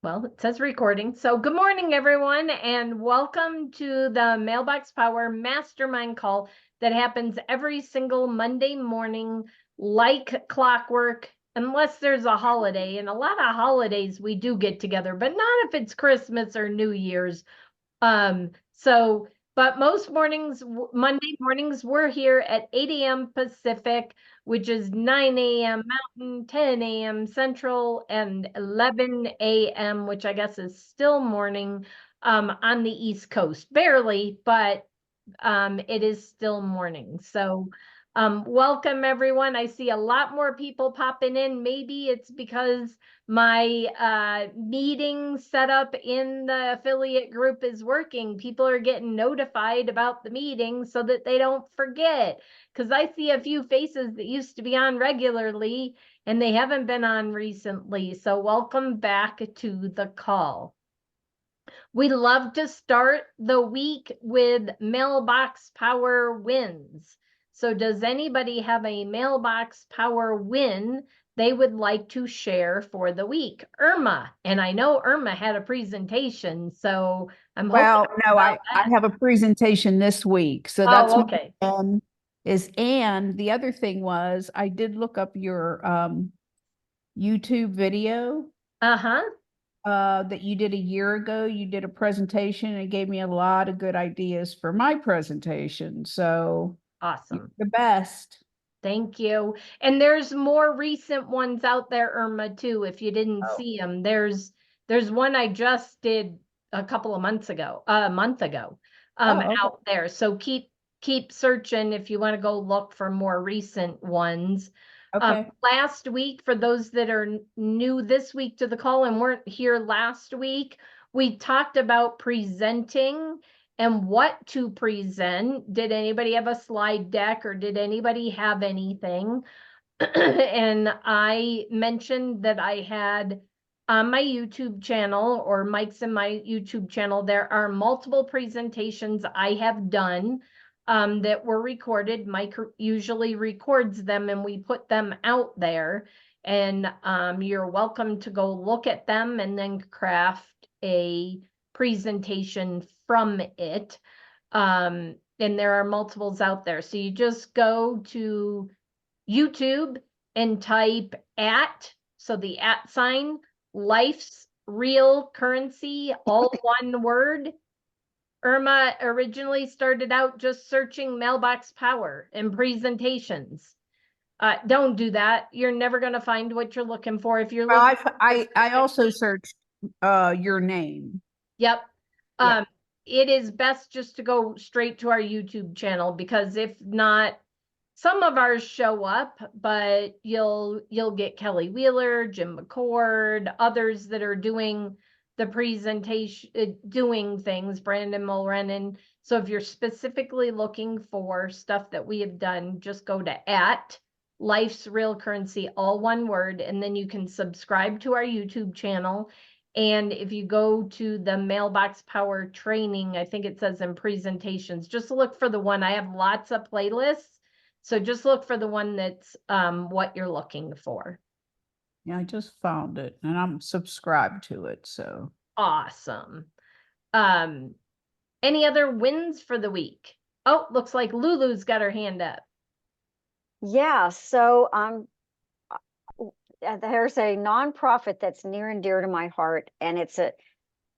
Well, it says recording. So good morning, everyone, and welcome to the Mailbox Power Mastermind Call that happens every single Monday morning, like clockwork, unless there's a holiday. And a lot of holidays we do get together, but not if it's Christmas or New Year's. But most mornings, Monday mornings, we're here at 8 a.m. Pacific, which is 9 a.m. Mountain, 10 a.m. Central, and 11 a.m., which I guess is still morning, on the East Coast. Barely, but it is still morning. So welcome everyone. I see a lot more people popping in. Maybe it's because my meeting set up in the affiliate group is working. People are getting notified about the meeting so that they don't forget. Because I see a few faces that used to be on regularly and they haven't been on recently. So welcome back to the call. We love to start the week with Mailbox Power wins. So does anybody have a Mailbox Power win they would like to share for the week? Irma, and I know Irma had a presentation, so I'm hoping Well, no, I that. have a presentation this week. So that's Oh, my okay. and the other thing was I did look up your YouTube video Uh-huh. that you did a year ago. You did a presentation and it gave me a lot of good ideas for my presentation. So you're Awesome. the best. Thank you. And there's more recent ones out there, Irma, too, if you didn't Oh, see them. There's one I just did a couple of months ago, a month ago, okay. out there. So keep searching if you want to go look for more recent ones. Okay. Last week, for those that are new this week to the call and weren't here last week, we talked about presenting and what to present. Did anybody have a slide deck or did anybody have anything? And I mentioned that I had on my YouTube channel, or Mike's in my YouTube channel, there are multiple presentations I have done that were recorded. Mike usually records them and we put them out there. And you're welcome to go look at them and then craft a presentation from it. And there are multiples out there. So you just go to YouTube and type so the @ life's real currency, all one word. Irma originally started out just searching Mailbox Power and presentations. Don't do that. You're never going to find what you're looking for. If you're Well, looking I also searched your name. Yep. Yeah. It is best just to go straight to our YouTube channel, because if not, some of ours show up, but you'll get Kelly Wheeler, Jim McCord, others that are doing the presentation, doing things, Brandon Mulrennan. So if you're specifically looking for stuff that we have done, just go to @life's real currency, all one word, and then you can subscribe to our YouTube channel. And if you go to the Mailbox Power training, I think it says in presentations, just look for the one. I have lots of playlists. So just look for the one that's what you're looking for. Yeah, I just found it and I'm subscribed to it. So Awesome. Um, any other wins for the week? Oh, looks like Lulu's got her hand up. Yeah, so there's a nonprofit that's near and dear to my heart, and it's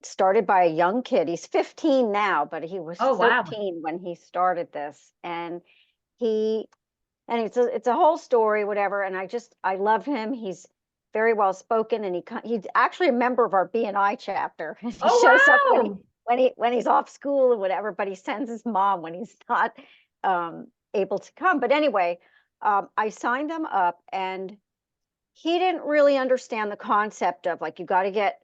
started by a young kid. He's 15 now, but he was Oh, wow. 13 when he started this, and it's a whole story, whatever. And I love him. He's very well spoken, and he's actually a member of our BNI chapter. He shows up Oh, wow. when he's off school or whatever, but he sends his mom when he's not able to come. But anyway, I signed him up, and he didn't really understand the concept of, like, you got to get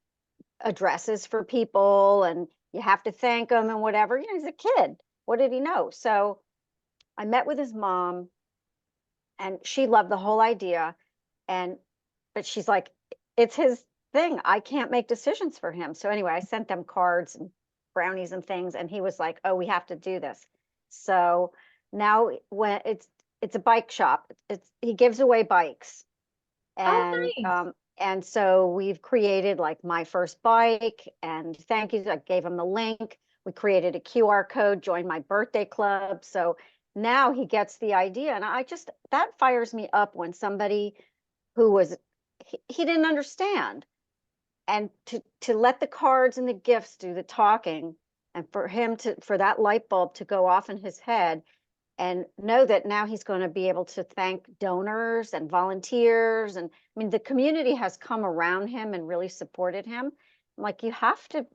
addresses for people and you have to thank them and whatever. He's a kid. What did he know? So I met with his mom, and she loved the whole idea. But she's like, it's his thing. I can't make decisions for him. So anyway, I sent them cards and brownies and things, and he was like, oh, we have to do this. So now when it's a bike shop, he gives away bikes. Oh, And nice. And so we've created like my first bike and thank you. I gave him the link. We created a QR code, joined my birthday club. So now he gets the idea. And that fires me up when somebody who he didn't understand. And to let the cards and the gifts do the talking, and for that light bulb to go off in his head, and know that now he's going to be able to thank donors and volunteers. And I mean, the community has come around him and really supported him. I'm like, you have to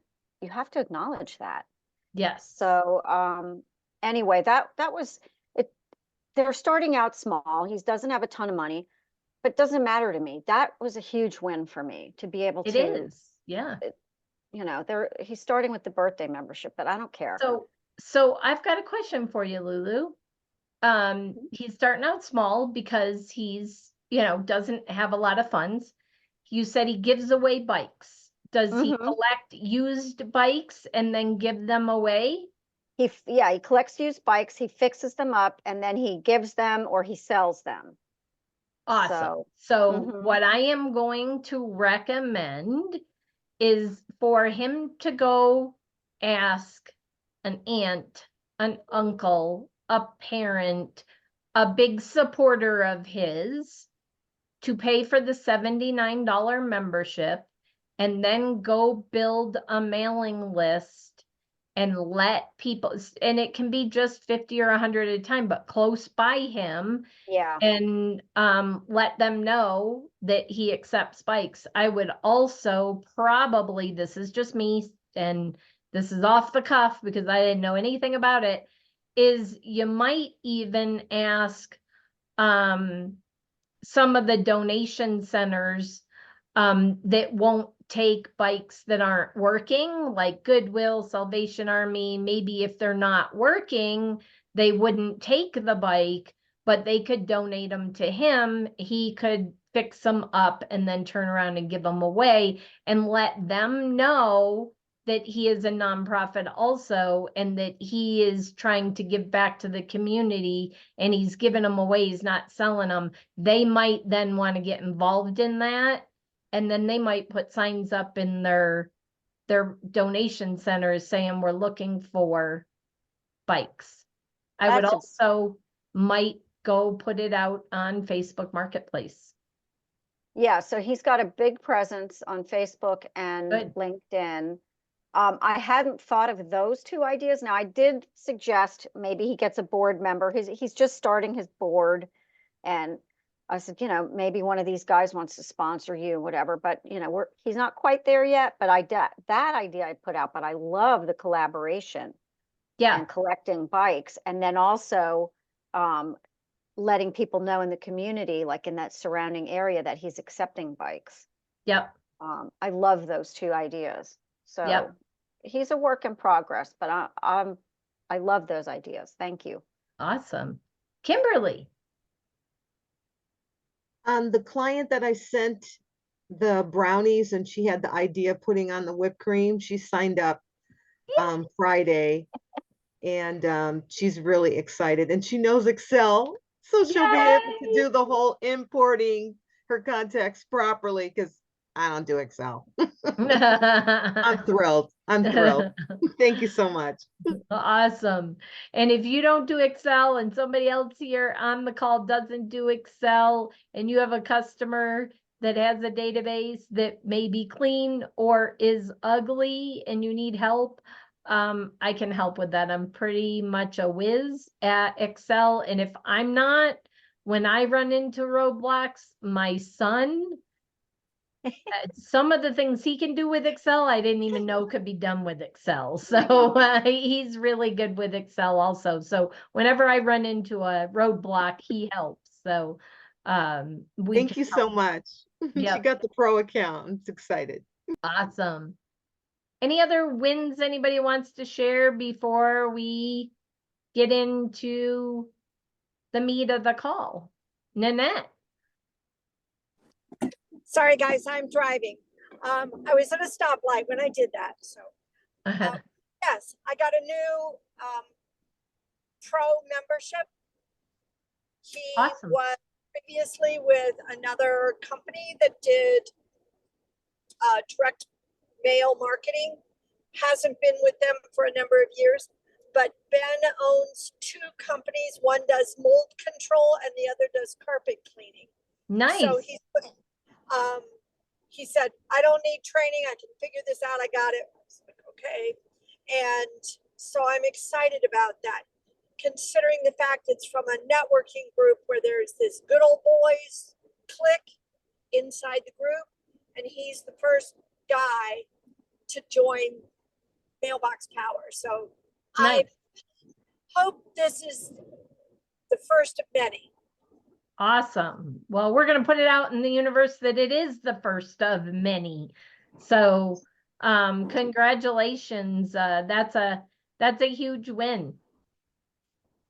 acknowledge that. Yes. So anyway, that was it. They're starting out small. He doesn't have a ton of money, but it doesn't matter to me. That was a huge win for me to be able It to. is. Yeah. You know, he's starting with the birthday membership, but I don't care. So I've got a question for you, Lulu. He's starting out small because he's, doesn't have a lot of funds. You said he gives away bikes. Does he collect used bikes and then give them away? He collects used bikes, he fixes them up, and then he gives them or he sells them. Awesome. So what I am going to recommend is for him to go ask an aunt, an uncle, a parent, a big supporter of his to pay for the $79 membership and then go build a mailing list and let people, and it can be just 50 or 100 at a time, but close by him. Yeah. And let them know that he accepts bikes. I would also probably, this is just me, and this is off the cuff because I didn't know anything about it, is you might even ask some of the donation centers that won't take bikes that aren't working, like Goodwill, Salvation Army. Maybe if they're not working, they wouldn't take the bike, but they could donate them to him. He could fix them up and then turn around and give them away and let them know that he is a nonprofit also, and that he is trying to give back to the community, and he's giving them away, he's not selling them. They might then want to get involved in that, and then they might put signs up in their donation centers saying we're looking for bikes. I would also might go put it out on Facebook Marketplace. Yeah, so he's got a big presence on Facebook and LinkedIn. I hadn't thought of those two ideas. Now, I did suggest maybe he gets a board member. He's just starting his board. And I said, maybe one of these guys wants to sponsor you, whatever. But, he's not quite there yet. But that idea I put out, but I love the collaboration. Yeah. And collecting bikes. And then also letting people know in the community, like in that surrounding area, that he's accepting bikes. Yep. I love those two ideas. So he's a work in progress, but I love those ideas. Thank you. Awesome. Kimberly. The client that I sent the brownies and she had the idea of putting on the whipped cream, she signed up Friday, and she's really excited, and she knows Excel, so she'll be able to do the whole importing her contacts properly, because I don't do Excel. I'm thrilled. Thank you so much. Awesome. And if you don't do Excel and somebody else here on the call doesn't do Excel, and you have a customer that has a database that may be clean or is ugly and you need help, I can help with that. I'm pretty much a whiz at Excel. And if I'm not, when I run into roadblocks, my son, some of the things he can do with Excel, I didn't even know could be done with Excel. So he's really good with Excel also. So whenever I run into a roadblock, he helps. So thank you so much. She got the pro account. I'm excited. Awesome. Any other wins anybody wants to share before we get into the meat of the call? Nanette. Sorry, guys, I'm driving. I was at a stoplight when I did that. So, yes, I got a new pro membership. He was previously with another company that did direct mail marketing. Hasn't been with them for a number of years, but Ben owns 2 companies. One does mold control and the other does carpet cleaning. Nice. So he said, I don't need training. I can figure this out. I got it. I was like, okay. And so I'm excited about that, considering the fact it's from a networking group where there's this good old boys clique inside the group. And he's the first guy to join Mailbox Power. So Nice. I hope this is the first of many. Awesome. Well, we're going to put it out in the universe that it is the first of many. So, congratulations. That's a huge win.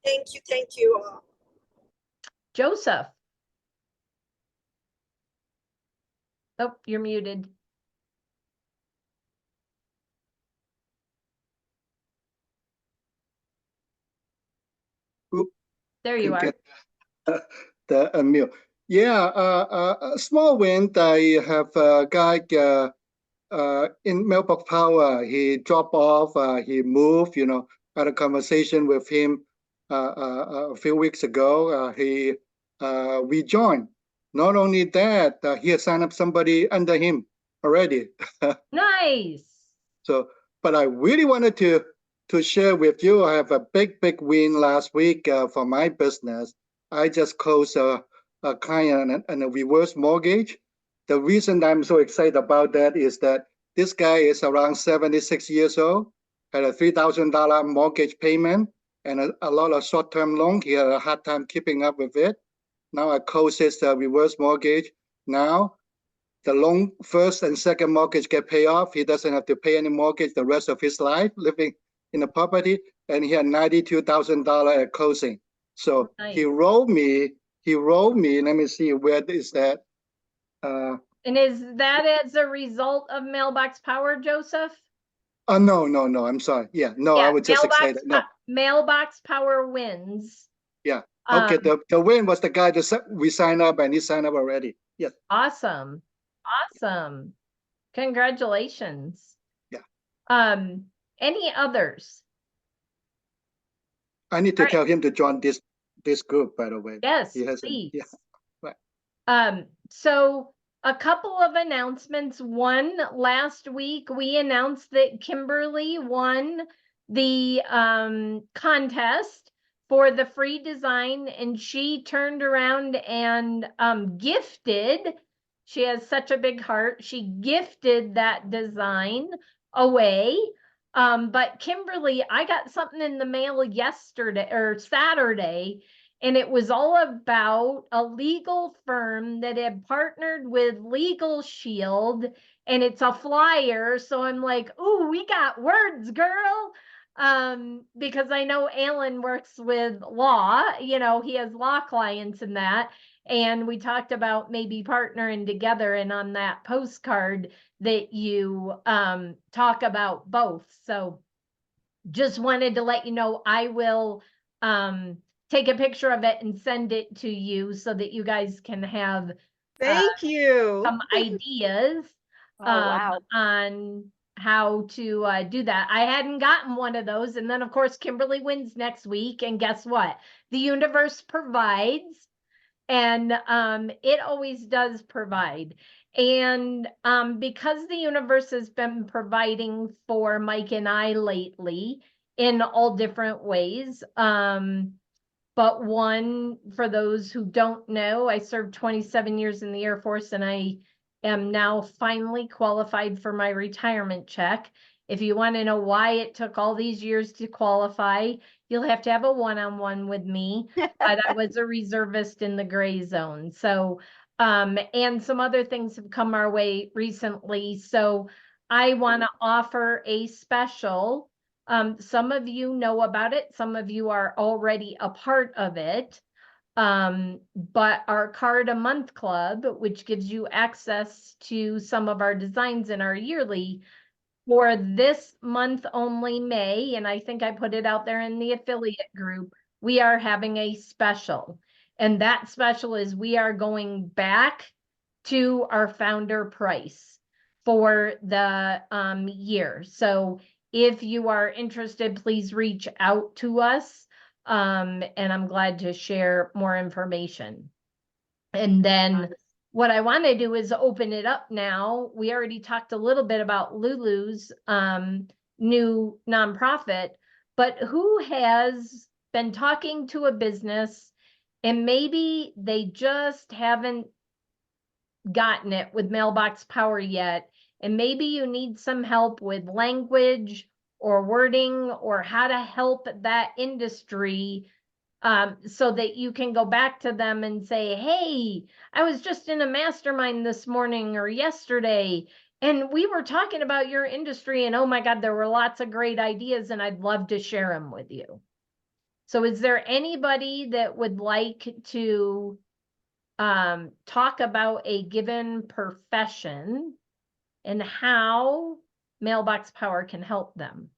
Thank you. Thank you all. Joseph. Oh, you're muted. Oop, There you are. get the unmute. Yeah, a small win. I have a guy in Mailbox Power. He dropped off. He moved. You know, had a conversation with him a few weeks ago. He rejoined. Not only that, he has signed up somebody under him already. Nice. So, but I really wanted to share with you. I have a big win last week for my business. I just closed a client and a reverse mortgage. The reason I'm so excited about that is that this guy is around 76 years old, had a $3,000 mortgage payment and a lot of short-term loan. He had a hard time keeping up with it. Now I closed his reverse mortgage. Now the loan, first and second mortgage get paid off. He doesn't have to pay any mortgage the rest of his life living in the property. And he had $92,000 at closing. So Nice. he wrote me, let me see, where is that? And is that as a result of Mailbox Power, Joseph? No, I'm sorry. Yeah, no, I was just excited. No. Mailbox Power wins. Yeah. Okay, the win was the guy that we signed up and he signed up already. Yes. Awesome. Awesome. Congratulations. Yeah. Any others? I need to tell him to join this group, by the way. Yes, He hasn't. please. Yeah. Right. So a couple of announcements. One, last week we announced that Kimberly won the contest for the free design, and she turned around and gifted. She has such a big heart. She gifted that design away. But Kimberly, I got something in the mail yesterday or Saturday, and it was all about a legal firm that had partnered with Legal Shield, and it's a flyer. So I'm like, ooh, we got words, girl. Because I know Alan works with law, you know, he has law clients in that. And we talked about maybe partnering together, and on that postcard that you talk about both. So just wanted to let you know I will take a picture of it and send it to you so that you guys can have Thank you. some ideas Wow. on how to do that. I hadn't gotten one of those. And then of course, Kimberly wins next week. And guess what? The universe provides, and it always does provide. And because the universe has been providing for Mike and I lately in all different ways, but one, for those who don't know, I served 27 years in the Air Force, and I am now finally qualified for my retirement check. If you want to know why it took all these years to qualify, you'll have to have a one-on-one with me. But I was a reservist in the gray zone. So, and some other things have come our way recently. So I want to offer a special. Some of you know about it. Some of you are already a part of it. But our card a month club, which gives you access to some of our designs in our yearly, for this month only, May, and I think I put it out there in the affiliate group, we are having a special. And that special is we are going back to our founder price. for the year. So if you are interested, please reach out to us. And I'm glad to share more information. And then what I want to do is open it up now. We already talked a little bit about Lulu's new nonprofit, but who has been talking to a business and maybe they just haven't gotten it with Mailbox Power yet, and maybe you need some help with language or wording or how to help that industry, so that you can go back to them and say, hey, I was just in a mastermind this morning or yesterday, and we were talking about your industry, and oh my God, there were lots of great ideas, and I'd love to share them with you. So is there anybody that would like to talk about a given profession and how Mailbox Power can help them?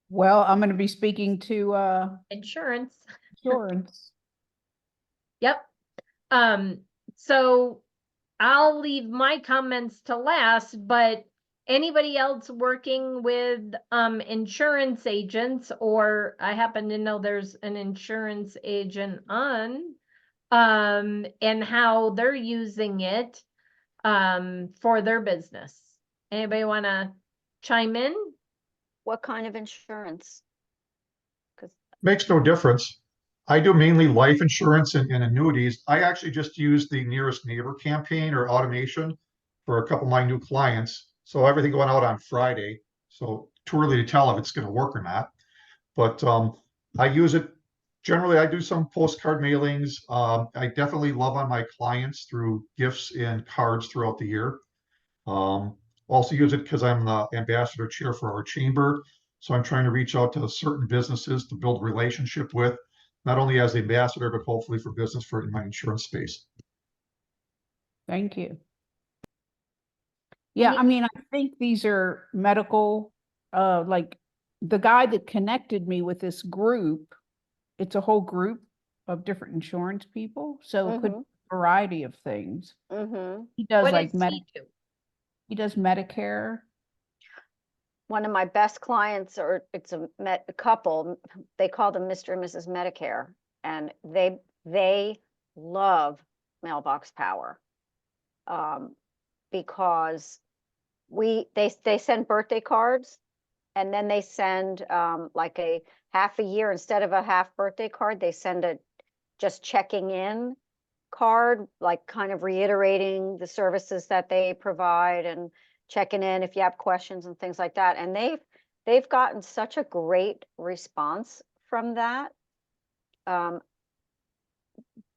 Well, I'm going to be speaking to Insurance. insurance. Yep. So I'll leave my comments to last, but anybody else working with insurance agents, or I happen to know there's an insurance agent on, and how they're using it for their business. Anybody want to chime in? What kind of insurance? Makes no difference. I do mainly life insurance and annuities. I actually just use the nearest neighbor campaign or automation for a couple of my new clients. So everything going out on Friday. So too early to tell if it's going to work or not. But I use it. Generally, I do some postcard mailings. I definitely love on my clients through gifts and cards throughout the year. Also use it because I'm the ambassador chair for our chamber. So I'm trying to reach out to certain businesses to build a relationship with, not only as the ambassador, but hopefully for business for in my insurance space. Thank you. Yeah, I mean, I think these are medical, like the guy that connected me with this group, it's a whole group of different insurance people. So it could be a variety of things. He does What like does he do? he does Medicare. One of my best clients, or it's a couple, they call them Mr. and Mrs. Medicare, and they love Mailbox Power, because they send birthday cards, and then they send like a half a year, instead of a half birthday card, they send a just checking in card, like kind of reiterating the services that they provide and checking in if you have questions and things like that. And they've gotten such a great response from that. And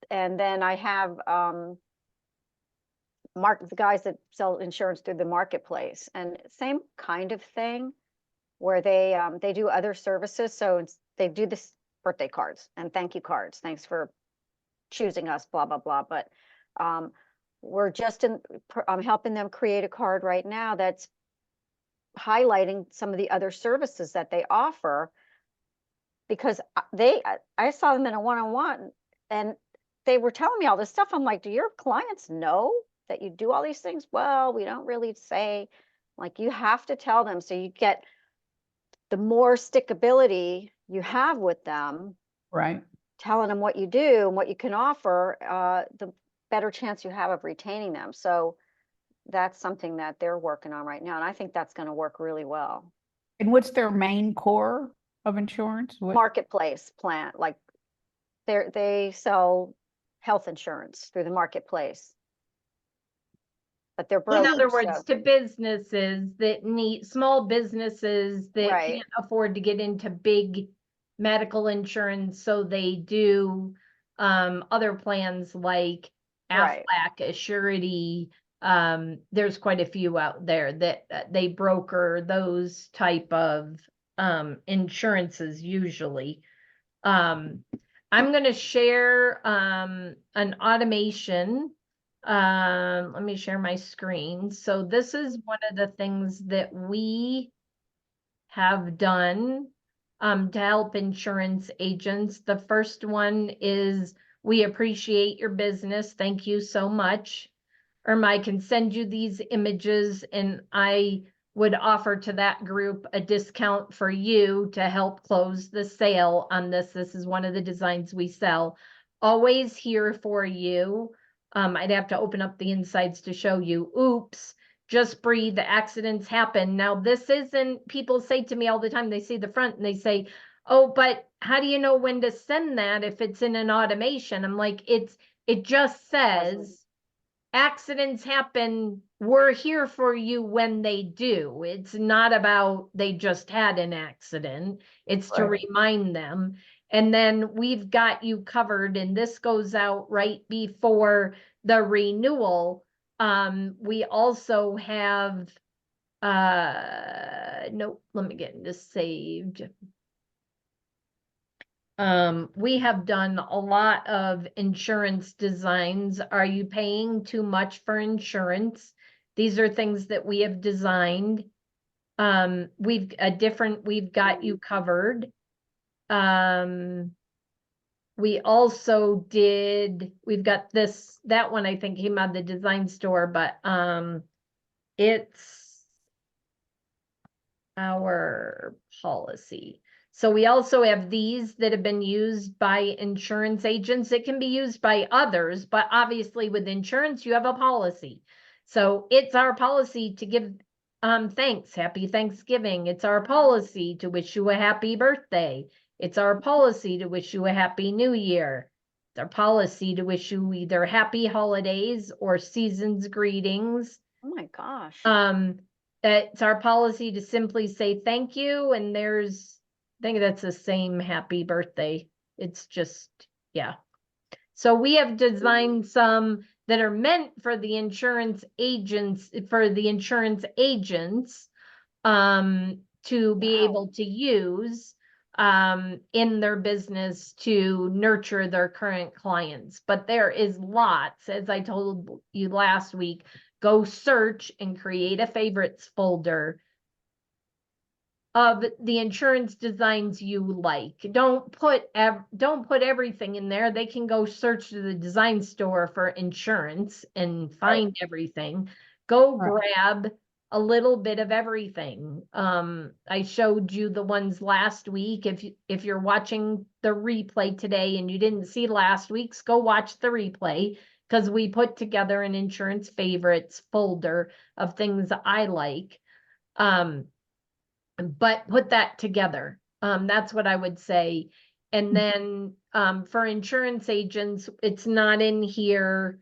then I have the guys that sell insurance through the marketplace, and same kind of thing, where they do other services. So they do this birthday cards and thank you cards. Thanks for choosing us, blah, blah, blah. But I'm helping them create a card right now that's highlighting some of the other services that they offer, because I saw them in a one-on-one and they were telling me all this stuff. I'm like, do your clients know that you do all these things? Well, we don't really say. Like, you have to tell them, so you get the more stickability you have with them, Right. telling them what you do and what you can offer, the better chance you have of retaining them. So that's something that they're working on right now, and I think that's going to work really well. And what's their main core of insurance? Marketplace plan, like they sell health insurance through the marketplace, but they're brokers. In other words, to businesses that need, small businesses that Right. can't afford to get into big medical insurance, so they do other plans like Right. Aflac, Assurity. There's quite a few out there that they broker those type of insurances usually. I'm going to share an automation. Let me share my screen. So this is one of the things that we have done to help insurance agents. The first one is, we appreciate your business. Thank you so much. or I can send you these images, and I would offer to that group a discount for you to help close the sale on this. This is one of the designs we sell. Always here for you. I'd have to open up the insides to show you. Oops, just breathe, the accidents happen. Now, this isn't, people say to me all the time, they see the front and they say, oh, but how do you know when to send that if it's in an automation? I'm like, it just says accidents happen. We're here for you when they do. It's not about they just had an accident. It's to remind them. And then we've got you covered, and this goes out right before the renewal. We also have, nope, let me get this saved. We have done a lot of insurance designs. Are you paying too much for insurance? These are things that we have designed. We've got you covered. We also we've got that one I think came out of the design store, but it's our policy. So we also have these that have been used by insurance agents. It can be used by others, but obviously with insurance, you have a policy. So it's our policy to give thanks, happy Thanksgiving. It's our policy to wish you a happy birthday. It's our policy to wish you a happy new year. It's our policy to wish you either happy holidays or season's greetings. Oh my gosh. It's our policy to simply say thank you, and I think that's the same happy birthday. It's just, yeah. So we have designed some that are meant for the insurance agents, to be able to use in their business to nurture their current clients. But there is lots, as I told you last week, go search and create a favorites folder of the insurance designs you like. Don't put everything in there. They can go search to the design store for insurance and find everything. Go grab a little bit of everything. I showed you the ones last week. If you're watching the replay today and you didn't see last week's, go watch the replay, because we put together an insurance favorites folder of things I like. But put that together. That's what I would say. And then for insurance agents, it's not in here,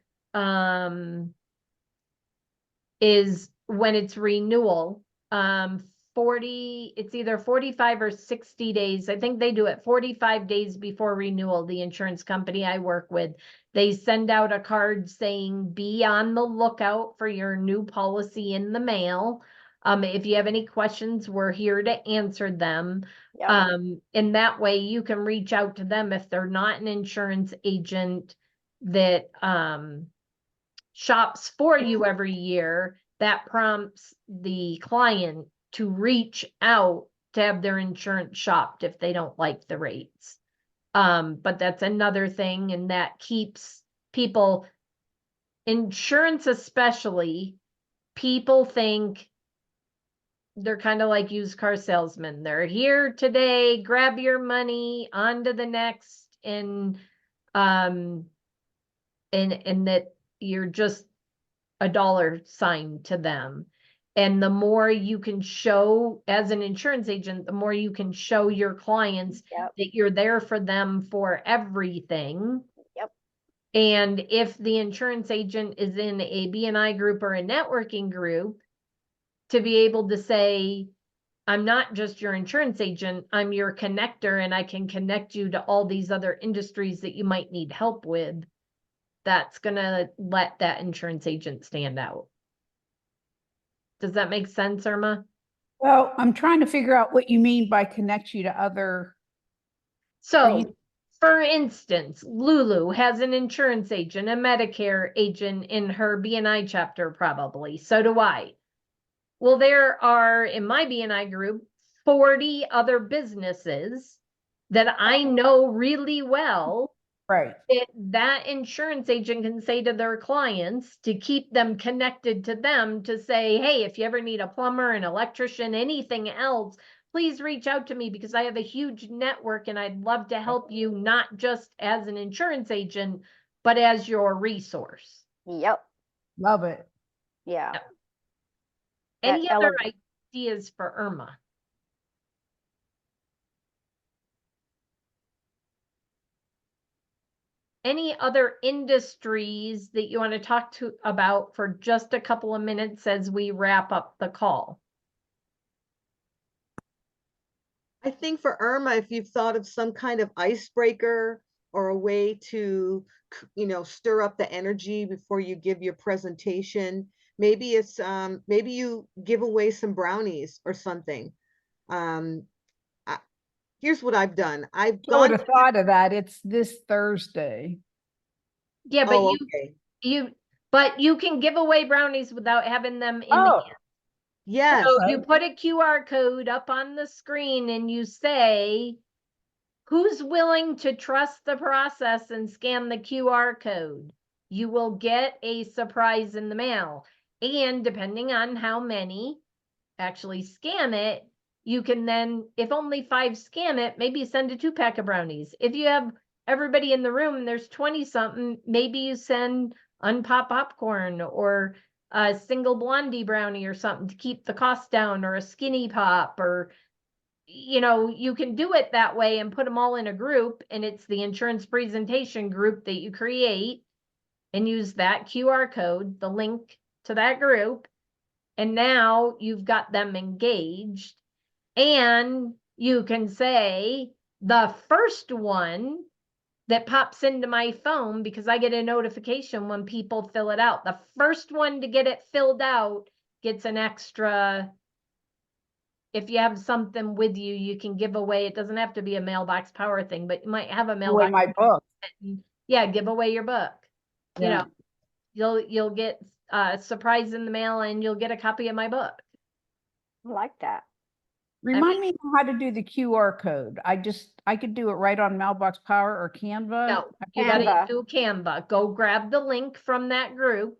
is when it's renewal, it's either 45 or 60 days. I think they do it 45 days before renewal. The insurance company I work with, they send out a card saying, be on the lookout for your new policy in the mail. If you have any questions, we're here to answer them. In that way, you can reach out to them if they're not an insurance agent that shops for you every year. That prompts the client to reach out to have their insurance shopped if they don't like the rates. But that's another thing, and that keeps people, insurance especially, people think they're kind of like used car salesmen. They're here today, grab your money, on to the next, and that you're just a dollar sign to them. And the more you can show as an insurance agent, the more you can show your clients that you're there for them for everything. And if the insurance agent is in a B&I group or a networking group, to be able to say, I'm not just your insurance agent, I'm your connector, and I can connect you to all these other industries that you might need help with, that's going to let that insurance agent stand out. Does that make sense, Irma? Well, I'm trying to figure out what you mean by connect you to other. So, for instance, Lulu has an insurance agent, a Medicare agent in her B&I chapter, probably. So do I. Well, there are, in my B&I group, 40 other businesses that I know really well Right. that insurance agent can say to their clients to keep them connected to them to say, hey, if you ever need a plumber, an electrician, anything else, please reach out to me because I have a huge network and I'd love to help you, not just as an insurance agent, but as your resource. Yep. Love it. Yeah. Yep. That Any other elevate- ideas for Irma? Any other industries that you want to talk to about for just a couple of minutes as we wrap up the call? I think for Irma, if you've thought of some kind of icebreaker or a way to, stir up the energy before you give your presentation, maybe it's, maybe you give away some brownies or something. Here's what I've done. I've I would gone, have thought of that. It's this Thursday. Yeah, but oh, okay. but you can give away brownies without having them in the Oh, hand. Yes, So you put a QR code up on the screen and you say, who's willing to trust the process and scan the QR code? You will get a surprise in the mail. And depending on how many actually scan it, you can then, if only 5 scan it, maybe send a 2-pack of brownies. If you have everybody in the room and there's 20 something, maybe you send unpop popcorn or a single blondie brownie or something to keep the cost down, or a skinny pop, or you can do it that way and put them all in a group, and it's the insurance presentation group that you create, and use that QR code, the link to that group, and now you've got them engaged. And you can say the first one that pops into my phone, because I get a notification when people fill it out, the first one to get it filled out gets an extra. If you have something with you, you can give away. It doesn't have to be a Mailbox Power thing, but you might have a give away mailbox. my book. Yeah, give away your book. Yeah. You'll get a surprise in the mail, and you'll get a copy of my book. I like that. Remind me how to do the QR code. I could do it right on Mailbox Power or Canva. No, you gotta Canva. do Canva. Go grab the link from that group.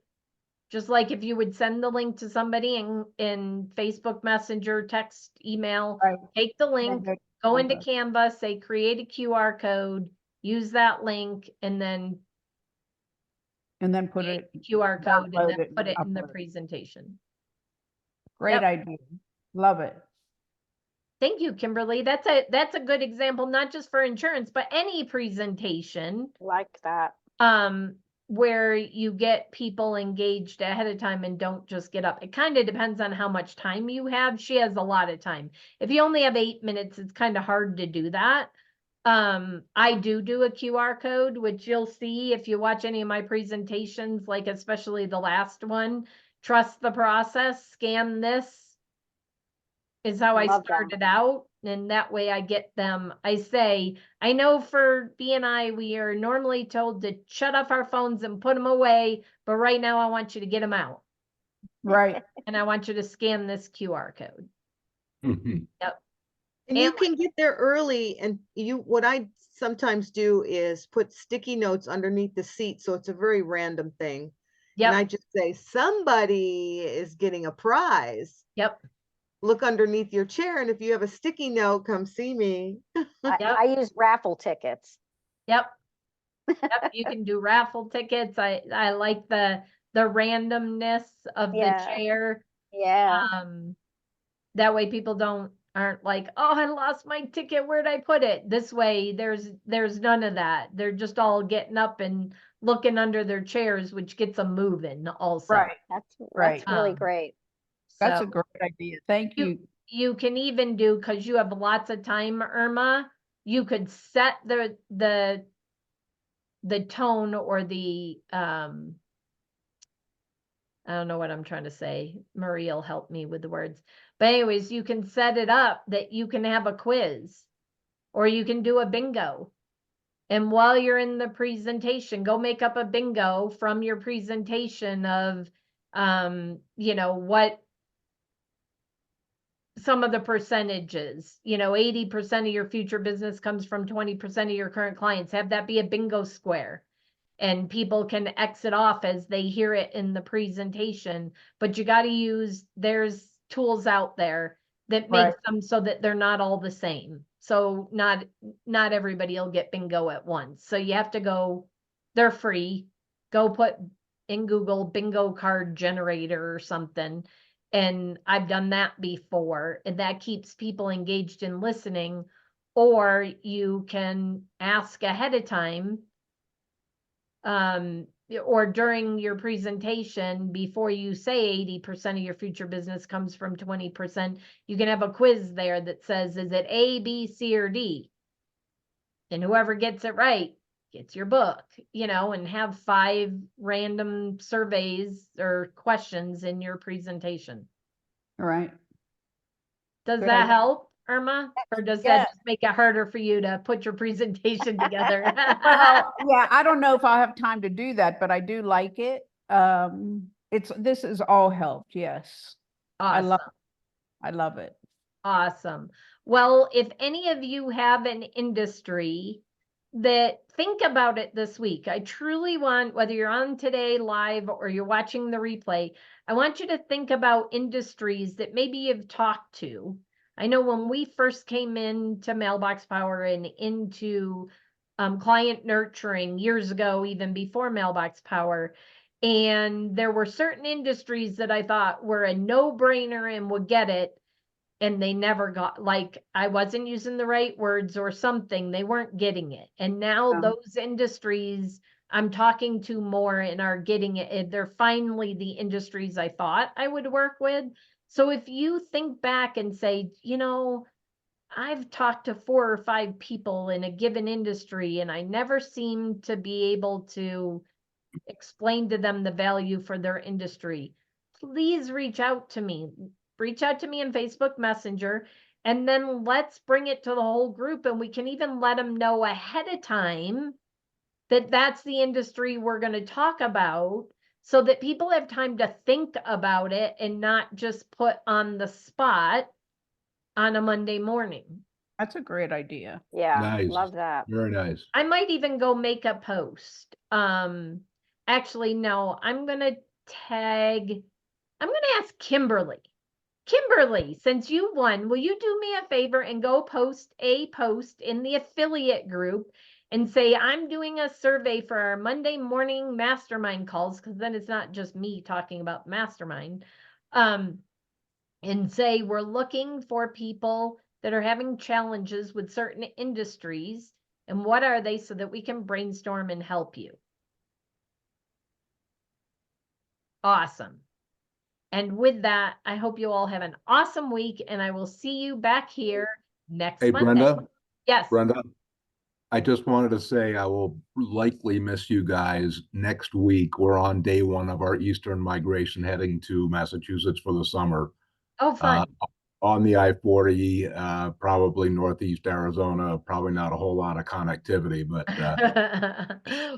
Just like if you would send the link to somebody in Facebook Messenger, text, email, Right. take the link, go into Canva. Canva, say create a QR code, use that link, and then put create it, the QR code and download then it put it and in the upload it. presentation. Great Yep. idea. Love it. Thank you, Kimberly. That's a good example, not just for insurance, but any presentation. Like that. Where you get people engaged ahead of time and don't just get up. It kind of depends on how much time you have. She has a lot of time. If you only have 8 minutes, it's kind of hard to do that. I do a QR code, which you'll see if you watch any of my presentations, like especially the last one. Trust the process, scan this is how I Love that. started out. And that way I get them. I say, I know for BNI, we are normally told to shut off our phones and put them away, but right now I want you to get them out. Right. And I want you to scan this QR code. Yep. And you can get there early, and what I sometimes do is put sticky notes underneath the seat, so it's a very random thing. And I Yep. just say, somebody is getting a prize. Yep. Look underneath your chair, and if you have a sticky note, come see me. I use raffle tickets. Yep. Yep. You can do raffle tickets. I like the randomness of the chair. Yeah. That way people aren't like, oh, I lost my ticket. Where'd I put it? This way, there's none of that. They're just all getting up and looking under their chairs, which gets them moving also. Right. That's Right. really great. That's So a great idea. Thank you. you can even do, because you have lots of time, Irma, you could set the tone or the I don't know what I'm trying to say. Marie will help me with the words. But anyways, you can set it up that you can have a quiz, or you can do a bingo. And while you're in the presentation, go make up a bingo from your presentation of, what some of the percentages, 80% of your future business comes from 20% of your current clients. Have that be a bingo square. And people can exit off as they hear it in the presentation, but you got to use, there's tools out there that make Right. them so that they're not all the same. So not everybody will get bingo at once. So you have to go, they're free. Go put in Google bingo card generator or something. And I've done that before, and that keeps people engaged in listening. Or you can ask ahead of time, or during your presentation, before you say 80% of your future business comes from 20%, you can have a quiz there that says, is it A, B, C, or D? And whoever gets it right gets your book, and have 5 random surveys or questions in your presentation. All right. Does Good that idea. help, Irma? Or does Yeah. that just make it harder for you to put your presentation together? Well, yeah, I don't know if I'll have time to do that, but I do like it. This has all helped. Yes. Awesome. I love it. Awesome. Well, if any of you have an industry that, think about it this week. I truly want, whether you're on today live or you're watching the replay, I want you to think about industries that maybe you've talked to. I know when we first came into Mailbox Power and into client nurturing years ago, even before Mailbox Power, and there were certain industries that I thought were a no-brainer and would get it, and they never got, like, I wasn't using the right words or something, they weren't getting it. And now those industries I'm talking to more and are getting it. They're finally the industries I thought I would work with. So if you think back and say, I've talked to 4 or 5 people in a given industry and I never seem to be able to explain to them the value for their industry, please reach out to me. Reach out to me in Facebook Messenger, and then let's bring it to the whole group. And we can even let them know ahead of time that that's the industry we're going to talk about, so that people have time to think about it and not just put on the spot on a Monday morning. That's a great idea. Yeah, Nice. love that. Very nice. I might even go make a post. Actually, no, I'm going to ask Kimberly. Kimberly, since you won, will you do me a favor and go post a post in the affiliate group and say, I'm doing a survey for our Monday morning mastermind calls, because then it's not just me talking about mastermind, and say, we're looking for people that are having challenges with certain industries, and what are they, so that we can brainstorm and help you. Awesome. And with that, I hope you all have an awesome week, and I will see you back here next Hey, Monday. Brenda. Yes. Brenda, I just wanted to say I will likely miss you guys next week. We're on day 1 of our Eastern migration heading to Massachusetts for the summer. Oh, fun. On the I-40, probably Northeast Arizona, probably not a whole lot of connectivity, but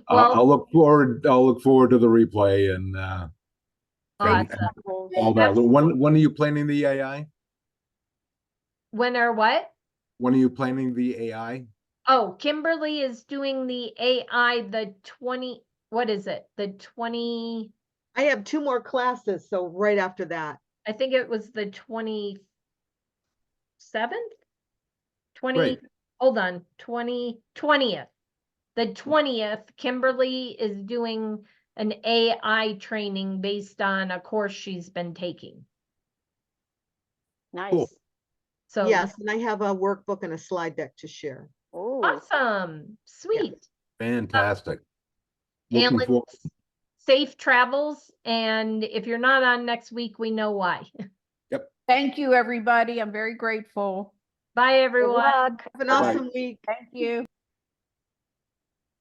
well, I'll look forward to the replay and awesome. all that. When are you planning the AI? When or what? When are you planning the AI? Oh, Kimberly is doing the AI, the 20, what is it? The 20, I have 2 more classes, so right after that. I think it was the 27th? 20, Great. hold on, 20th. The 20th, Kimberly is doing an AI training based on a course she's been taking. Nice. Cool. So Yes, and I have a workbook and a slide deck to share. Ooh. awesome. Sweet. Fantastic. Looking Alan, forward. safe travels. And if you're not on next week, we know why. Thank you, everybody. I'm very grateful. Bye, Good everyone. luck. Have an Bye. awesome week. Thank you.